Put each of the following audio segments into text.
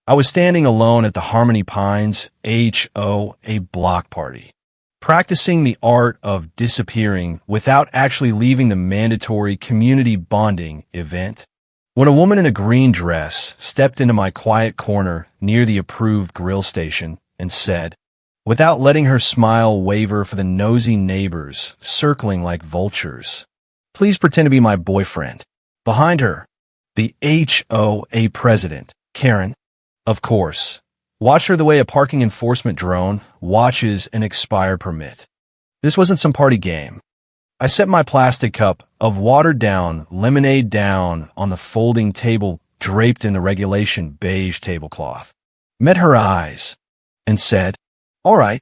I was standing alone at the Harmony Pines HOA block party, practicing the art of disappearing without actually leaving the mandatory community bonding event, when a woman in a green dress stepped into my quiet corner near the approved grill station and said, without letting her smile waver for the nosy neighbors circling like vultures, "Please pretend to be my boyfriend." Behind her, the HOA president, Karen, of course, watched her the way a parking enforcement drone watches an expired permit. This wasn't some party game. I set my plastic cup of watered-down lemonade down on the folding table draped in the regulation beige tablecloth, met her eyes, and said, "All right,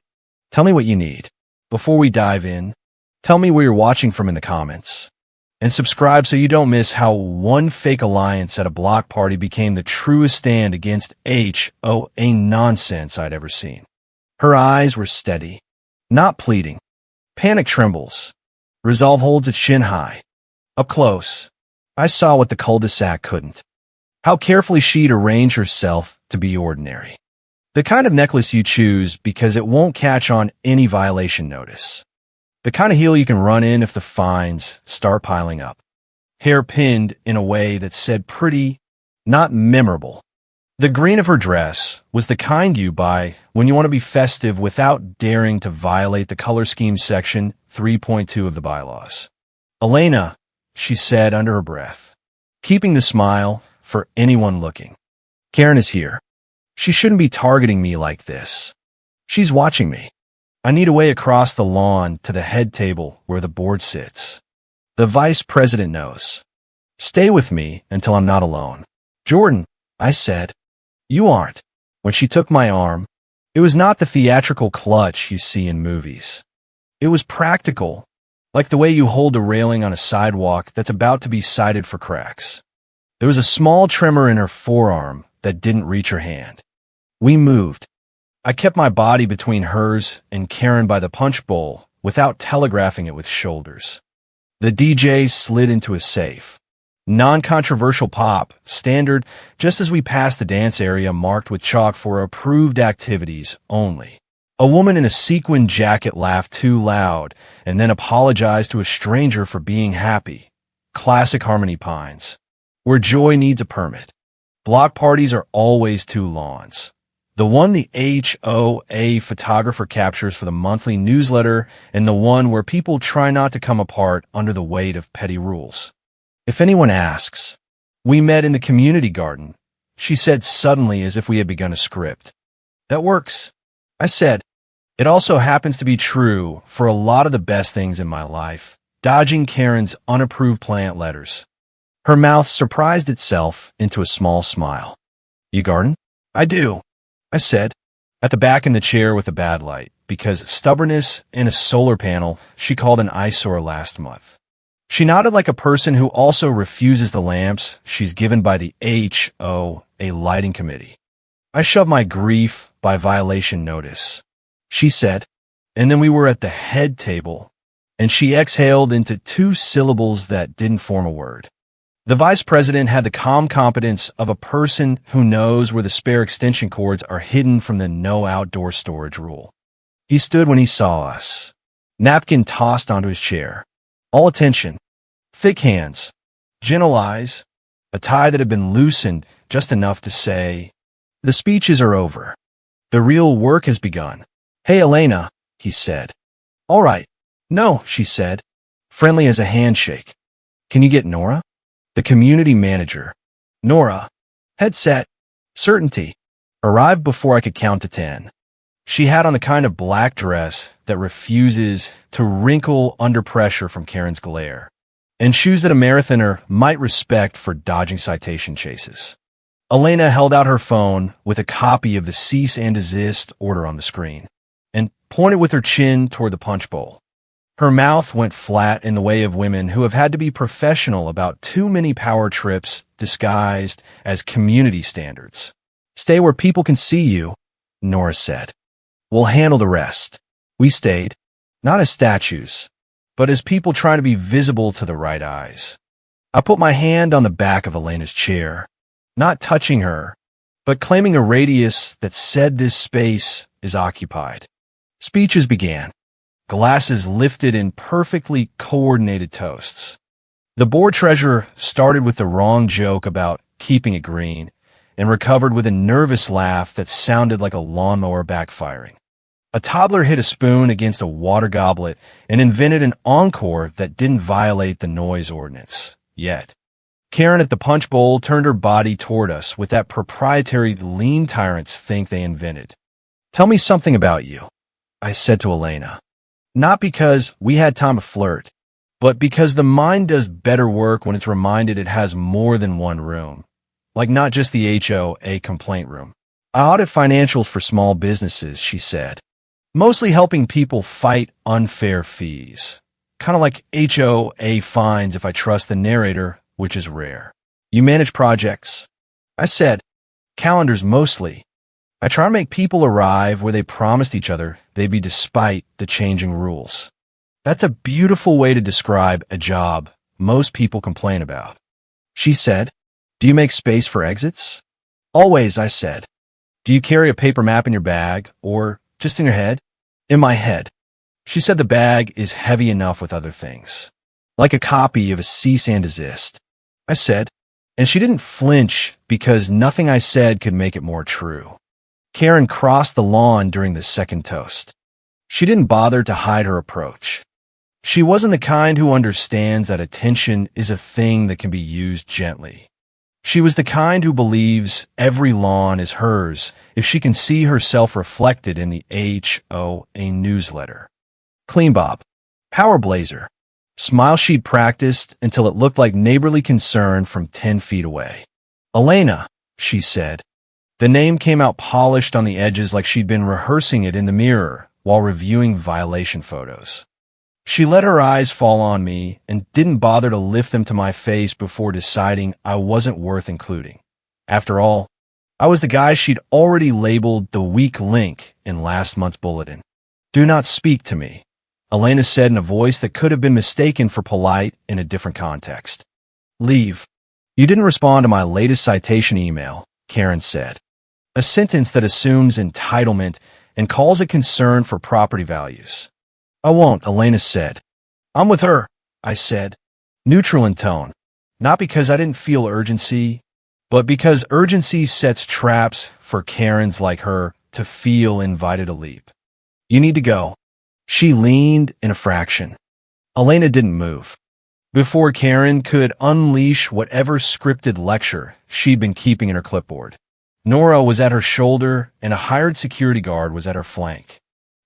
tell me what you need. Before we dive in, tell me where you're watching from in the comments. And subscribe so you don't miss how one fake alliance at a block party became the truest stand against HOA nonsense I'd ever seen." Her eyes were steady, not pleading. Panic trembles. Resolve holds its chin high. Up close, I saw what the cul-de-sac couldn't. How carefully she'd arrange herself to be ordinary. The kind of necklace you choose because it won't catch on any violation notice. The kind of heel you can run in if the fines start piling up. Hair pinned in a way that said pretty, not memorable. The green of her dress was the kind you buy when you want to be festive without daring to violate the color scheme section 3.2 of the bylaws. "Elena," she said under her breath, keeping the smile for anyone looking. "Karen is here. She shouldn't be targeting me like this. She's watching me. I need a way across the lawn to the head table where the board sits. The vice president knows. Stay with me until I'm not alone." "Jordan," I said. "You aren't." When she took my arm, it was not the theatrical clutch you see in movies. It was practical, like the way you hold a railing on a sidewalk that's about to be cited for cracks. There was a small tremor in her forearm that didn't reach her hand. We moved. I kept my body between hers and Karen by the punch bowl without telegraphing it with shoulders. The DJ slid into a safe. Non-controversial pop, standard, just as we passed the dance area marked with chalk for approved activities only. A woman in a sequin jacket laughed too loud and then apologized to a stranger for being happy. Classic Harmony Pines, where joy needs a permit. Block parties are always two lawns. The one the HOA photographer captures for the monthly newsletter, and the one where people try not to come apart under the weight of petty rules. If anyone asks, "We met in the community garden," she said suddenly as if we had begun a script. "That works," I said. It also happens to be true for a lot of the best things in my life, dodging Karen's unapproved plant letters. Her mouth surprised itself into a small smile. "You garden?" "I do," I said, at the back in the chair with a bad light, because stubbornness in a solar panel she called an eyesore last month. She nodded like a person who also refuses the lamps she's given by the HOA lighting committee. I shoved my grief by violation notice. She said, and then we were at the head table, and she exhaled into two syllables that didn't form a word. The vice president had the calm competence of a person who knows where the spare extension cords are hidden from the no outdoor storage rule. He stood when he saw us, napkin tossed onto his chair. All attention, thick hands, gentle eyes, a tie that had been loosened just enough to say, "The speeches are over. The real work has begun." "Hey, Elena," he said. "All right." "No," she said, friendly as a handshake. "Can you get Nora?" The community manager. Nora, headset, certainty, arrived before I could count to 10. She had on the kind of black dress that refuses to wrinkle under pressure from Karen's glare, and shoes that a marathoner might respect for dodging citation chases. Elena held out her phone with a copy of the cease and desist order on the screen, and pointed with her chin toward the punch bowl. Her mouth went flat in the way of women who have had to be professional about too many power trips disguised as community standards. "Stay where people can see you," Nora said. "We'll handle the rest." We stayed, not as statues, but as people trying to be visible to the right eyes. I put my hand on the back of Elena's chair, not touching her, but claiming a radius that said this space is occupied. Speeches began. Glasses lifted in perfectly coordinated toasts. The board treasurer started with the wrong joke about keeping it green and recovered with a nervous laugh that sounded like a lawnmower backfiring. A toddler hit a spoon against a water goblet and invented an encore that didn't violate the noise ordinance, yet. Karen at the punch bowl turned her body toward us with that proprietary lean tyrants think they invented. "Tell me something about you," I said to Elena. Not because we had time to flirt, but because the mind does better work when it's reminded it has more than one room. Like not just the HOA complaint room. "I audit financials for small businesses," she said. "Mostly helping people fight unfair fees. Kind of like HOA fines if I trust the narrator, which is rare." "You manage projects?" I said. "Calendars mostly. I try to make people arrive where they promised each other they'd be despite the changing rules." That's a beautiful way to describe a job most people complain about. She said, "Do you make space for exits?" "Always," I said. "Do you carry a paper map in your bag or just in your head?" "In my head." She said the bag is heavy enough with other things. Like a copy of a cease and desist. I said, and she didn't flinch because nothing I said could make it more true. Karen crossed the lawn during the second toast. She didn't bother to hide her approach. She wasn't the kind who understands that attention is a thing that can be used gently. She was the kind who believes every lawn is hers if she can see herself reflected in the HOA newsletter. Clean bob. Power blazer. Smile she'd practiced until it looked like neighborly concern from 10 feet away. "Elena," she said. The name came out polished on the edges like she'd been rehearsing it in the mirror while reviewing violation photos. She let her eyes fall on me and didn't bother to lift them to my face before deciding I wasn't worth including. After all, I was the guy she'd already labeled the weak link in last month's bulletin. "Do not speak to me," Elena said in a voice that could have been mistaken for polite in a different context. "Leave. You didn't respond to my latest citation email," Karen said. A sentence that assumes entitlement and calls it concern for property values. "I won't," Elena said. "I'm with her," I said, neutral in tone, not because I didn't feel urgency, but because urgency sets traps for Karens like her to feel invited to leap. "You need to go." She leaned in a fraction. Elena didn't move. Before Karen could unleash whatever scripted lecture she'd been keeping in her clipboard, Nora was at her shoulder and a hired security guard was at her flank.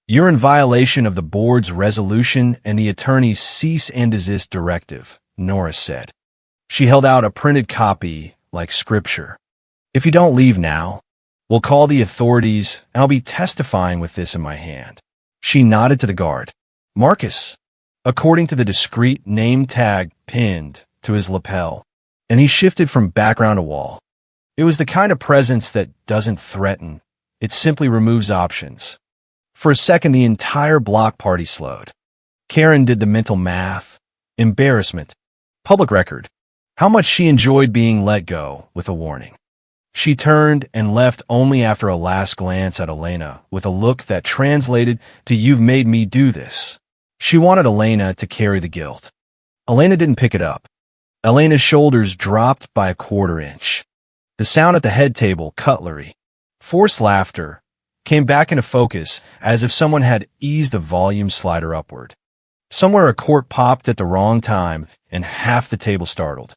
"You're in violation of the board's resolution and the attorney's cease and desist directive," Nora said. She held out a printed copy like scripture. "If you don't leave now, we'll call the authorities and I'll be testifying with this in my hand." She nodded to the guard. "Marcus," according to the discreet name tag pinned to his lapel, and he shifted from background to wall. It was the kind of presence that doesn't threaten. It simply removes options. For a second, the entire block party slowed. Karen did the mental math. Embarrassment. Public record. How much she enjoyed being let go with a warning. She turned and left only after a last glance at Elena with a look that translated to "You've made me do this." She wanted Elena to carry the guilt. Elena didn't pick it up. Elena's shoulders dropped by a quarter inch. The sound at the head table, cutlery, forced laughter, came back into focus as if someone had eased the volume slider upward. Somewhere a cork popped at the wrong time and half the table startled.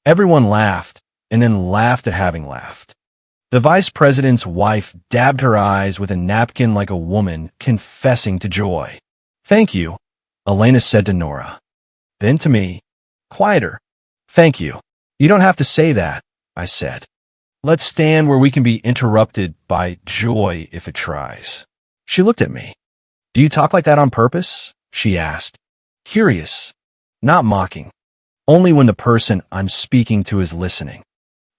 Everyone laughed and then laughed at having laughed. The vice president's wife dabbed her eyes with a napkin like a woman confessing to joy. "Thank you," Elena said to Nora. Then to me, "Quieter. Thank you. You don't have to say that," I said. "Let's stand where we can be interrupted by joy if it tries." She looked at me. "Do you talk like that on purpose?" she asked. Curious, not mocking. Only when the person I'm speaking to is listening.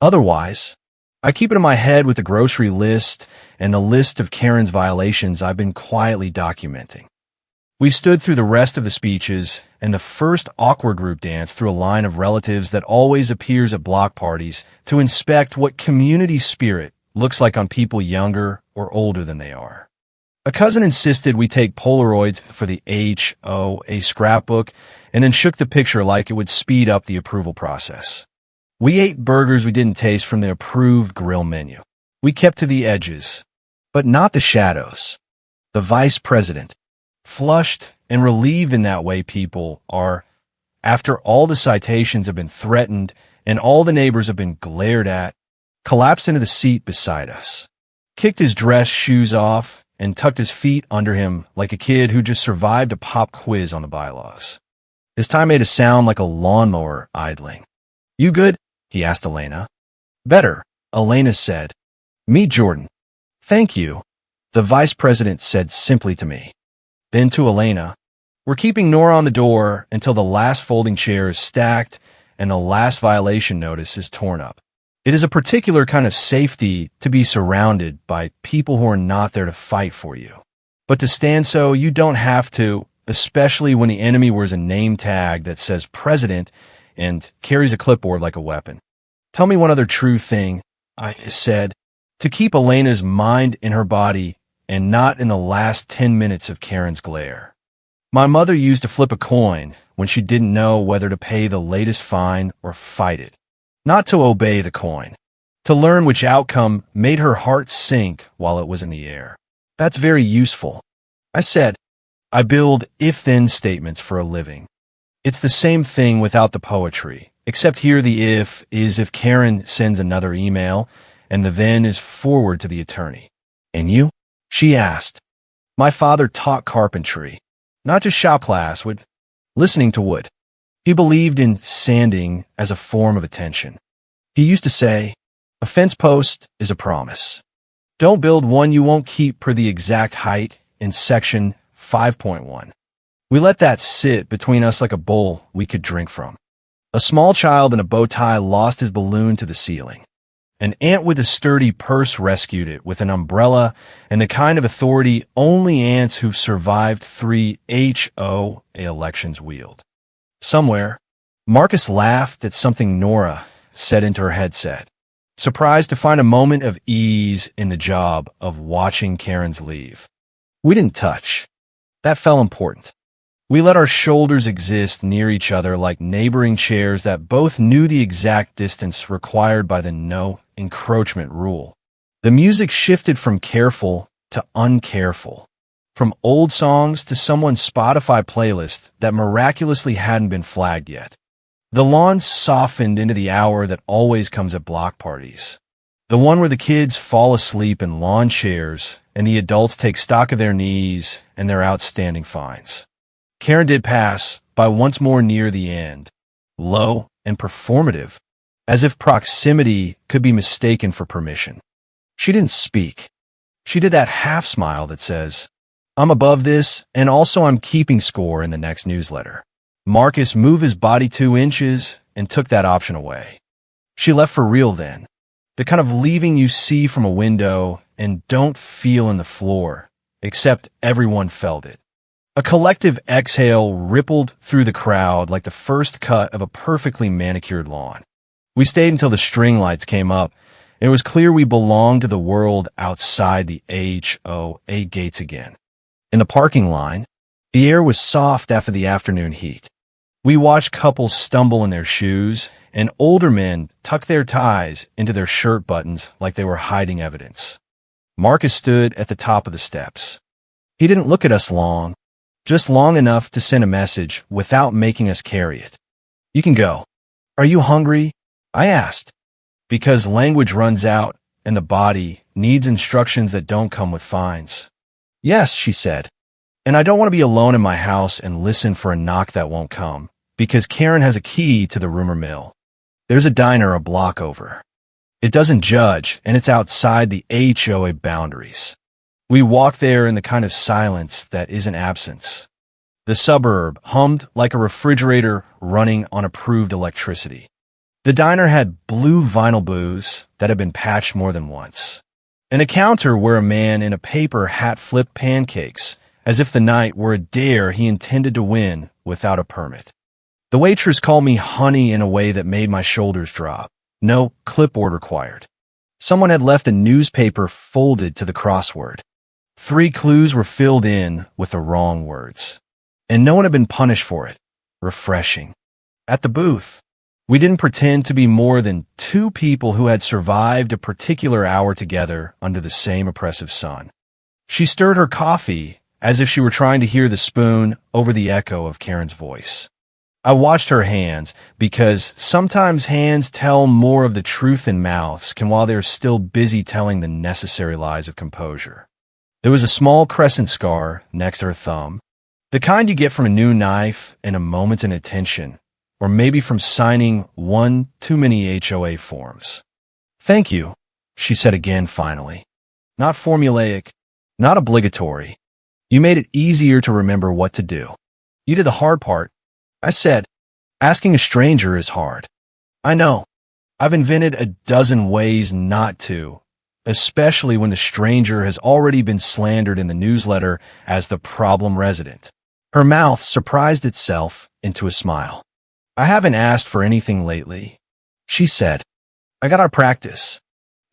Otherwise, I keep it in my head with the grocery list and the list of Karen's violations I've been quietly documenting. We stood through the rest of the speeches and the first awkward group dance through a line of relatives that always appears at block parties to inspect what community spirit looks like on people younger or older than they are. A cousin insisted we take Polaroids for the HOA scrapbook and then shook the picture like it would speed up the approval process. We ate burgers we didn't taste from the approved grill menu. We kept to the edges, but not the shadows. The vice president, flushed and relieved in that way people are, after all the citations have been threatened and all the neighbors have been glared at, collapsed into the seat beside us, kicked his dress shoes off, and tucked his feet under him like a kid who just survived a pop quiz on the bylaws. His tie made a sound like a lawnmower idling. "You good?" he asked Elena. "Better," Elena said. "Meet Jordan." "Thank you," the vice president said simply to me. Then to Elena, "We're keeping Nora on the door until the last folding chair is stacked and the last violation notice is torn up. It is a particular kind of safety to be surrounded by people who are not there to fight for you. But to stand so, you don't have to, especially when the enemy wears a name tag that says president and carries a clipboard like a weapon." "Tell me one other true thing," I said, to keep Elena's mind in her body and not in the last 10 minutes of Karen's glare. "My mother used to flip a coin when she didn't know whether to pay the latest fine or fight it. Not to obey the coin, to learn which outcome made her heart sink while it was in the air. That's very useful," I said. "I build if-then statements for a living. It's the same thing without the poetry, except here the if is if Karen sends another email, and the then is forward to the attorney." "And you?" she asked. "My father taught carpentry, not just shop class, listening to wood. He believed in sanding as a form of attention. He used to say, 'A fence post is a promise. Don't build one you won't keep per the exact height in section 5.1. We let that sit between us like a bowl we could drink from. A small child in a bow tie lost his balloon to the ceiling. An ant with a sturdy purse rescued it with an umbrella and the kind of authority only ants who've survived 3 HOA elections wield.'" Somewhere, Marcus laughed at something Nora said into her headset, surprised to find a moment of ease in the job of watching Karen's leave. We didn't touch. That felt important. We let our shoulders exist near each other like neighboring chairs that both knew the exact distance required by the no encroachment rule. The music shifted from careful to uncareful, from old songs to someone's Spotify playlist that miraculously hadn't been flagged yet. The lawn softened into the hour that always comes at block parties, the one where the kids fall asleep in lawn chairs and the adults take stock of their knees and their outstanding fines. Karen did pass by once more near the end, low and performative, as if proximity could be mistaken for permission. She didn't speak. She did that half smile that says, "I'm above this, and also I'm keeping score in the next newsletter." Marcus moved his body 2 inches and took that option away. She left for real then, the kind of leaving you see from a window and don't feel in the floor, except everyone felt it. A collective exhale rippled through the crowd like the first cut of a perfectly manicured lawn. We stayed until the string lights came up, and it was clear we belonged to the world outside the HOA gates again. In the parking line, the air was soft after the afternoon heat. We watched couples stumble in their shoes, and older men tuck their ties into their shirt buttons like they were hiding evidence. Marcus stood at the top of the steps. He didn't look at us long, just long enough to send a message without making us carry it. "You can go." "Are you hungry?" I asked, because language runs out and the body needs instructions that don't come with fines. "Yes," she said, "and I don't want to be alone in my house and listen for a knock that won't come, because Karen has a key to the rumor mill. There's a diner a block over. It doesn't judge, and it's outside the HOA boundaries. We walked there in the kind of silence that isn't absence. The suburb hummed like a refrigerator running on approved electricity. The diner had blue vinyl booths that had been patched more than once, and a counter where a man in a paper hat flipped pancakes, as if the night were a dare he intended to win without a permit. The waitress called me honey in a way that made my shoulders drop. No clipboard required. Someone had left a newspaper folded to the crossword. 3 clues were filled in with the wrong words. And no one had been punished for it. Refreshing. At the booth, we didn't pretend to be more than 2 people who had survived a particular hour together under the same oppressive sun. She stirred her coffee as if she were trying to hear the spoon over the echo of Karen's voice. I watched her hands, because sometimes hands tell more of the truth than mouths can while they're still busy telling the necessary lies of composure. There was a small crescent scar next to her thumb, the kind you get from a new knife in a moment's inattention, or maybe from signing one too many HOA forms. "Thank you," she said again finally. "Not formulaic, not obligatory. You made it easier to remember what to do. You did the hard part," I said. "Asking a stranger is hard." "I know. I've invented a dozen ways not to, especially when the stranger has already been slandered in the newsletter as the problem resident." Her mouth surprised itself into a smile. "I haven't asked for anything lately," she said. "I got our practice.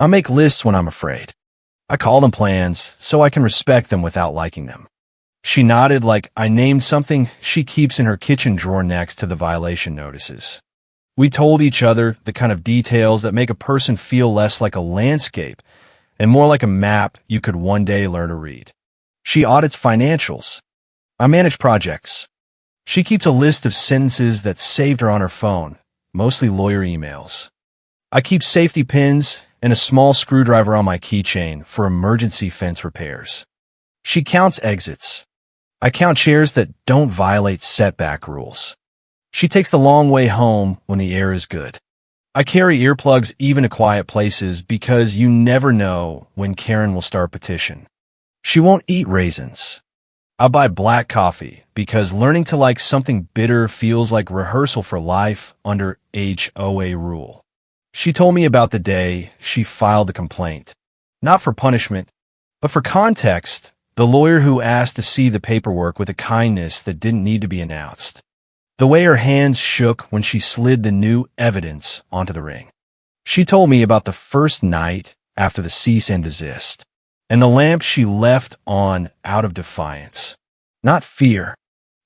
I make lists when I'm afraid. I call them plans so I can respect them without liking them." She nodded like I named something she keeps in her kitchen drawer next to the violation notices. We told each other the kind of details that make a person feel less like a landscape and more like a map you could one day learn to read. She audits financials. I manage projects. She keeps a list of sentences that saved her on her phone, mostly lawyer emails. I keep safety pins and a small screwdriver on my keychain for emergency fence repairs. She counts exits. I count chairs that don't violate setback rules. She takes the long way home when the air is good. I carry earplugs even to quiet places because you never know when Karen will start a petition. She won't eat raisins. I buy black coffee because learning to like something bitter feels like rehearsal for life under HOA rule. She told me about the day she filed the complaint, not for punishment, but for context, the lawyer who asked to see the paperwork with a kindness that didn't need to be announced. The way her hands shook when she slid the new evidence onto the ring. She told me about the first night after the cease and desist, and the lamp she left on out of defiance, not fear.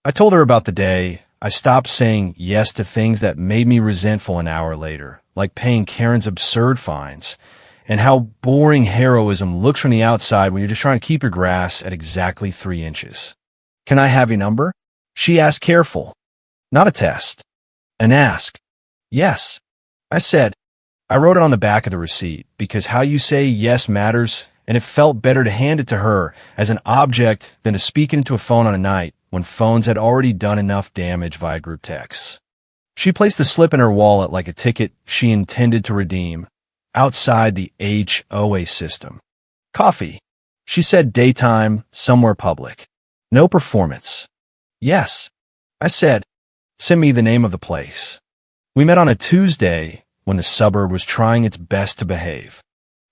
I told her about the day I stopped saying yes to things that made me resentful an hour later, like paying Karen's absurd fines, and how boring heroism looks from the outside when you're just trying to keep your grass at exactly 3 inches. "Can I have your number?" she asked, careful. Not a test. An ask. "Yes," I said. I wrote it on the back of the receipt because how you say yes matters, and it felt better to hand it to her as an object than to speak into a phone on a night when phones had already done enough damage via group texts. She placed the slip in her wallet like a ticket she intended to redeem, outside the HOA system. "Coffee," she said, "daytime, somewhere public. No performance." "Yes," I said. "Send me the name of the place." We met on a Tuesday when the suburb was trying its best to behave.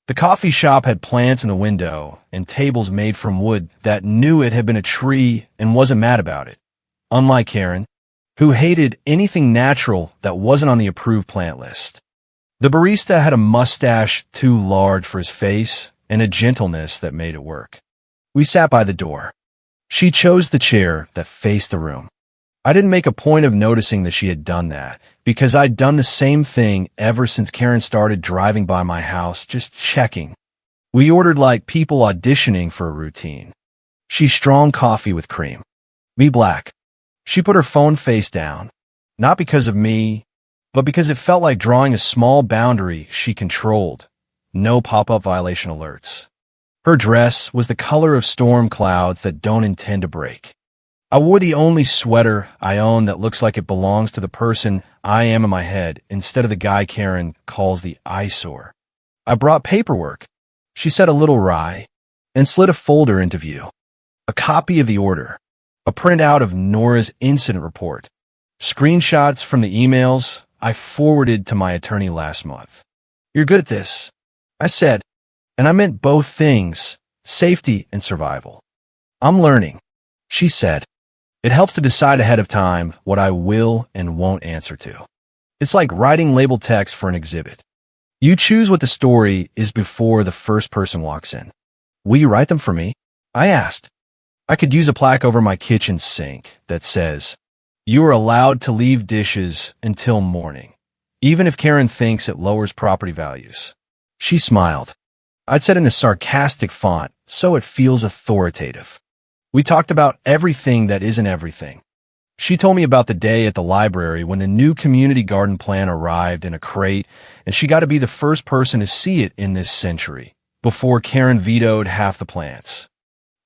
The coffee shop had plants in the window and tables made from wood that knew it had been a tree and wasn't mad about it, unlike Karen, who hated anything natural that wasn't on the approved plant list. The barista had a mustache too large for his face and a gentleness that made it work. We sat by the door. She chose the chair that faced the room. I didn't make a point of noticing that she had done that, because I'd done the same thing ever since Karen started driving by my house, just checking. We ordered like people auditioning for a routine. She strong coffee with cream. Me black. She put her phone face down, not because of me, but because it felt like drawing a small boundary she controlled. No pop-up violation alerts. Her dress was the color of storm clouds that don't intend to break. I wore the only sweater I own that looks like it belongs to the person I am in my head instead of the guy Karen calls the eyesore. I brought paperwork, she said a little wry, and slid a folder into view. A copy of the order, a printout of Nora's incident report, screenshots from the emails I forwarded to my attorney last month. "You're good at this," I said, and I meant both things, safety and survival. "I'm learning," she said. "It helps to decide ahead of time what I will and won't answer to. It's like writing labeled text for an exhibit. You choose what the story is before the first person walks in. Will you write them for me? I asked. I could use a plaque over my kitchen sink that says, "You are allowed to leave dishes until morning, even if Karen thinks it lowers property values." She smiled. I'd said in a sarcastic font, so it feels authoritative. We talked about everything that isn't everything. She told me about the day at the library when the new community garden plan arrived in a crate, and she got to be the first person to see it in this century, before Karen vetoed half the plants.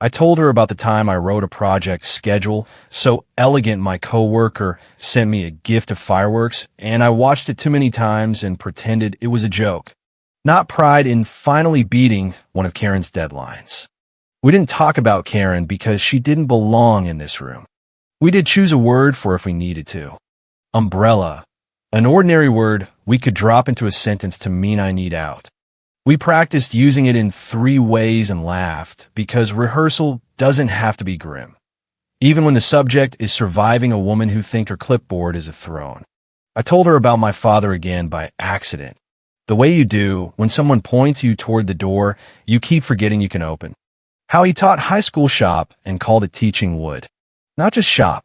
I told her about the time I wrote a project schedule so elegant my coworker sent me a gift of fireworks, and I watched it too many times and pretended it was a joke. Not pride in finally beating one of Karen's deadlines. We didn't talk about Karen because she didn't belong in this room. We did choose a word for if we needed to. Umbrella. An ordinary word we could drop into a sentence to mean I need out. We practiced using it in 3 ways and laughed because rehearsal doesn't have to be grim. Even when the subject is surviving a woman who thinks her clipboard is a throne. I told her about my father again by accident. The way you do when someone points you toward the door you keep forgetting you can open. How he taught high school shop and called it teaching wood. Not just shop.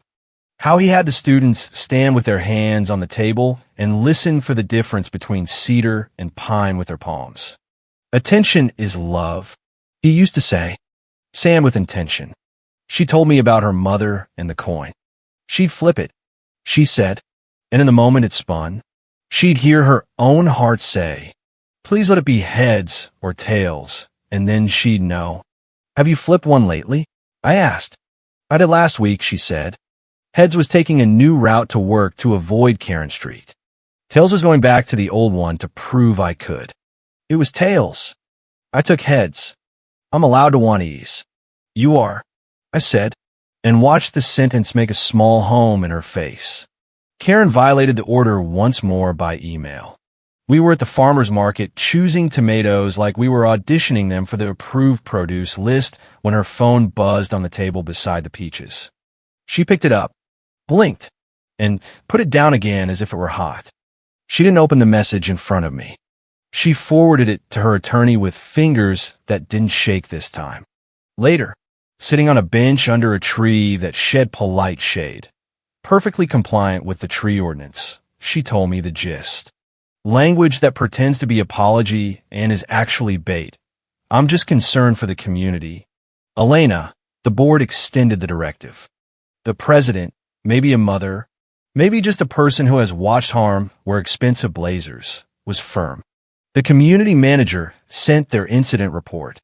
How he had the students stand with their hands on the table and listen for the difference between cedar and pine with their palms. Attention is love, he used to say. Stand with intention. She told me about her mother and the coin. She'd flip it, she said, and in the moment it spun, she'd hear her own heart say, "Please let it be heads or tails," and then she'd know. "Have you flipped one lately?" I asked. "I did last week," she said. Heads was taking a new route to work to avoid Karen Street. Tails was going back to the old one to prove I could. It was tails. I took heads. I'm allowed to want ease. You are, I said, and watched the sentence make a small home in her face. Karen violated the order once more by email. We were at the farmer's market choosing tomatoes like we were auditioning them for the approved produce list when her phone buzzed on the table beside the peaches. She picked it up, blinked, and put it down again as if it were hot. She didn't open the message in front of me. She forwarded it to her attorney with fingers that didn't shake this time. Later, sitting on a bench under a tree that shed polite shade, perfectly compliant with the tree ordinance, she told me the gist. Language that pretends to be apology and is actually bait. I'm just concerned for the community. Elena, the board extended the directive. The president, maybe a mother, maybe just a person who has watched harm wear expensive blazers, was firm. The community manager sent their incident report.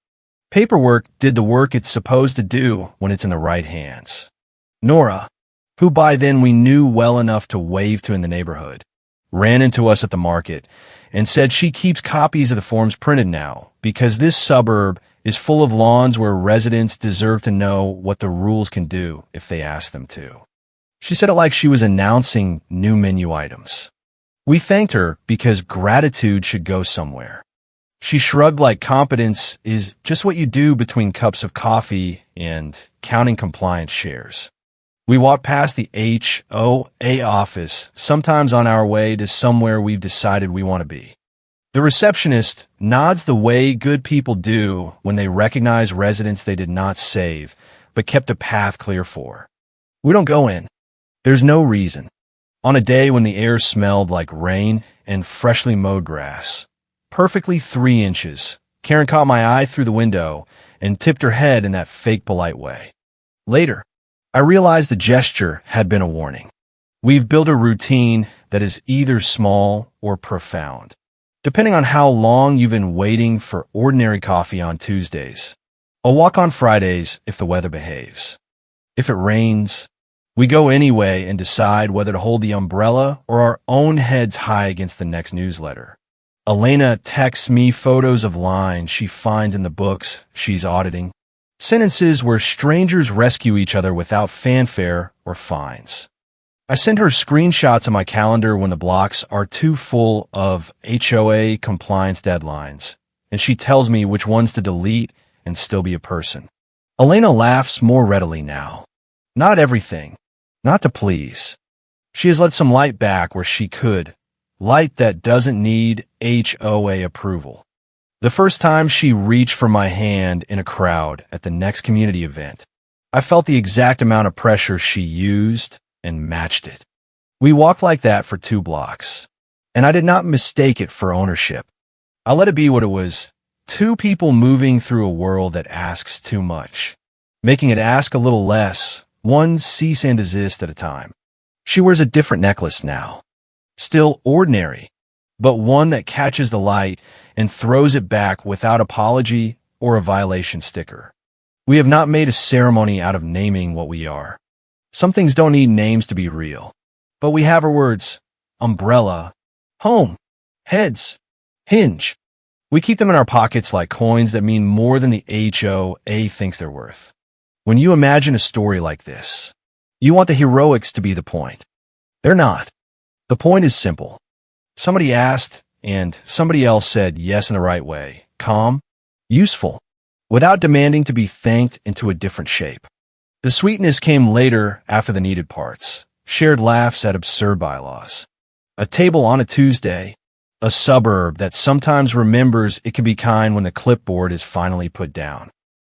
Paperwork did the work it's supposed to do when it's in the right hands. Nora, who by then we knew well enough to wave to in the neighborhood, ran into us at the market and said she keeps copies of the forms printed now because this suburb is full of lawns where residents deserve to know what the rules can do if they ask them to. She said it like she was announcing new menu items. We thanked her because gratitude should go somewhere. She shrugged like competence is just what you do between cups of coffee and counting compliance shares. We walk past the HOA office, sometimes on our way to somewhere we've decided we want to be. The receptionist nods the way good people do when they recognize residents they did not save, but kept a path clear for. We don't go in. There's no reason. On a day when the air smelled like rain and freshly mowed grass. Perfectly 3 inches, Karen caught my eye through the window and tipped her head in that fake polite way. Later, I realized the gesture had been a warning. We've built a routine that is either small or profound, depending on how long you've been waiting for ordinary coffee on Tuesdays. A walk on Fridays if the weather behaves. If it rains, we go anyway and decide whether to hold the umbrella or our own heads high against the next newsletter. Elena texts me photos of lines she finds in the books she's auditing. Sentences where strangers rescue each other without fanfare or fines. I send her screenshots of my calendar when the blocks are too full of HOA compliance deadlines, and she tells me which ones to delete and still be a person. Elena laughs more readily now. Not everything. Not to please. She has let some light back where she could, light that doesn't need HOA approval. The first time she reached for my hand in a crowd at the next community event, I felt the exact amount of pressure she used and matched it. We walked like that for 2 blocks, and I did not mistake it for ownership. I let it be what it was: 2 people moving through a world that asks too much, making it ask a little less, one cease and desist at a time. She wears a different necklace now. Still ordinary, but one that catches the light and throws it back without apology or a violation sticker. We have not made a ceremony out of naming what we are. Some things don't need names to be real, but we have our words: umbrella, home, heads, hinge. We keep them in our pockets like coins that mean more than the HOA thinks they're worth. When you imagine a story like this, you want the heroics to be the point. They're not. The point is simple. Somebody asked, and somebody else said yes in the right way. Calm, useful, without demanding to be thanked into a different shape. The sweetness came later after the needed parts. Shared laughs at absurd bylaws. A table on a Tuesday. A suburb that sometimes remembers it can be kind when the clipboard is finally put down.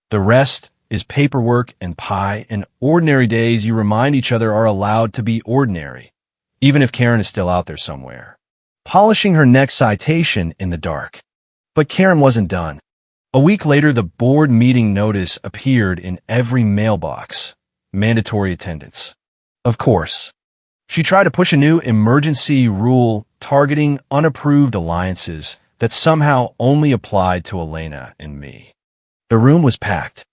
The rest is paperwork and pie, and ordinary days you remind each other are allowed to be ordinary, even if Karen is still out there somewhere, polishing her next citation in the dark. But Karen wasn't done. A week later, the board meeting notice appeared in every mailbox. Mandatory attendance. Of course. She tried to push a new emergency rule targeting unapproved alliances that somehow only applied to Elena and me. The room was packed.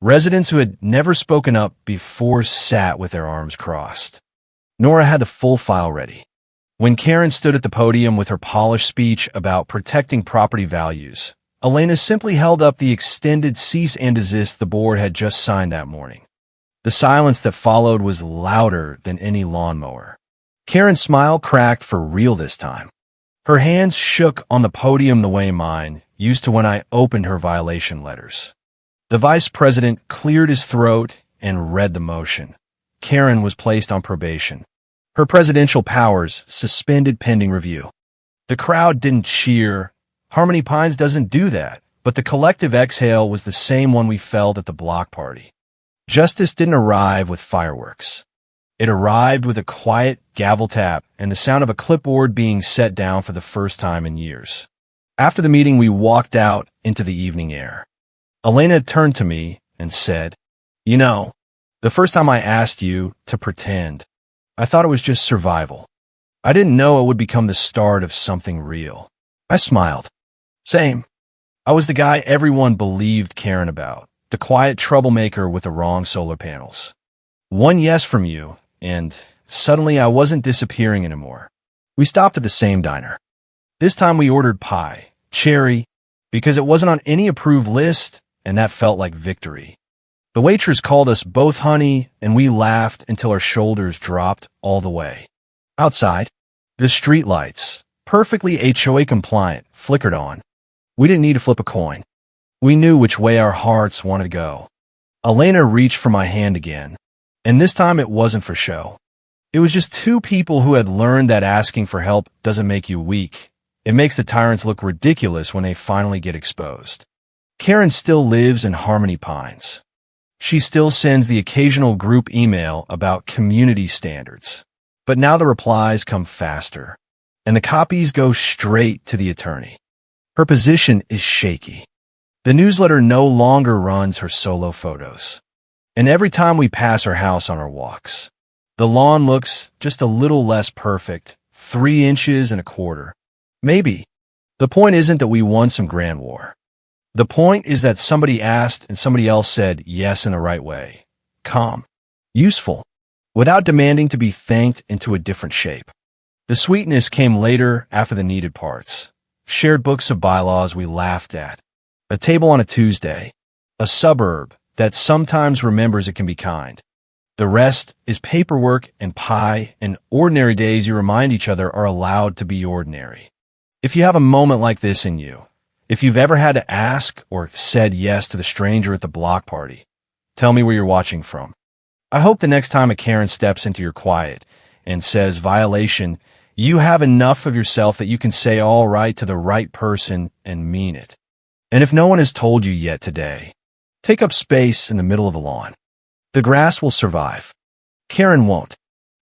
Residents who had never spoken up before sat with their arms crossed. Nora had the full file ready. When Karen stood at the podium with her polished speech about protecting property values, Elena simply held up the extended cease and desist the board had just signed that morning. The silence that followed was louder than any lawnmower. Karen's smile cracked for real this time. Her hands shook on the podium the way mine used to when I opened her violation letters. The vice president cleared his throat and read the motion. Karen was placed on probation. Her presidential powers suspended pending review. The crowd didn't cheer. Harmony Pines doesn't do that, but the collective exhale was the same one we felt at the block party. Justice didn't arrive with fireworks. It arrived with a quiet gavel tap and the sound of a clipboard being set down for the first time in years. After the meeting, we walked out into the evening air. Elena turned to me and said, "You know, the first time I asked you to pretend, I thought it was just survival. I didn't know it would become the start of something real." I smiled. Same. I was the guy everyone believed Karen about, the quiet troublemaker with the wrong solar panels. One yes from you, and suddenly I wasn't disappearing anymore. We stopped at the same diner. This time we ordered pie, cherry, because it wasn't on any approved list, and that felt like victory. The waitress called us both honey, and we laughed until our shoulders dropped all the way. Outside, the streetlights, perfectly HOA compliant, flickered on. We didn't need to flip a coin. We knew which way our hearts wanted to go. Elena reached for my hand again, and this time it wasn't for show. It was just 2 people who had learned that asking for help doesn't make you weak. It makes the tyrants look ridiculous when they finally get exposed. Karen still lives in Harmony Pines. She still sends the occasional group email about community standards. But now the replies come faster, and the copies go straight to the attorney. Her position is shaky. The newsletter no longer runs her solo photos. And every time we pass her house on our walks, the lawn looks just a little less perfect, 3 inches and a quarter. Maybe. The point isn't that we won some grand war. The point is that somebody asked and somebody else said yes in the right way. Calm. Useful. Without demanding to be thanked into a different shape. The sweetness came later after the needed parts. Shared books of bylaws we laughed at. A table on a Tuesday. A suburb that sometimes remembers it can be kind. The rest is paperwork and pie, and ordinary days you remind each other are allowed to be ordinary. If you have a moment like this in you, if you've ever had to ask or said yes to the stranger at the block party, tell me where you're watching from. I hope the next time a Karen steps into your quiet and says violation, You have enough of yourself that you can say all right to the right person and mean it. And if no one has told you yet today, take up space in the middle of the lawn. The grass will survive. Karen won't.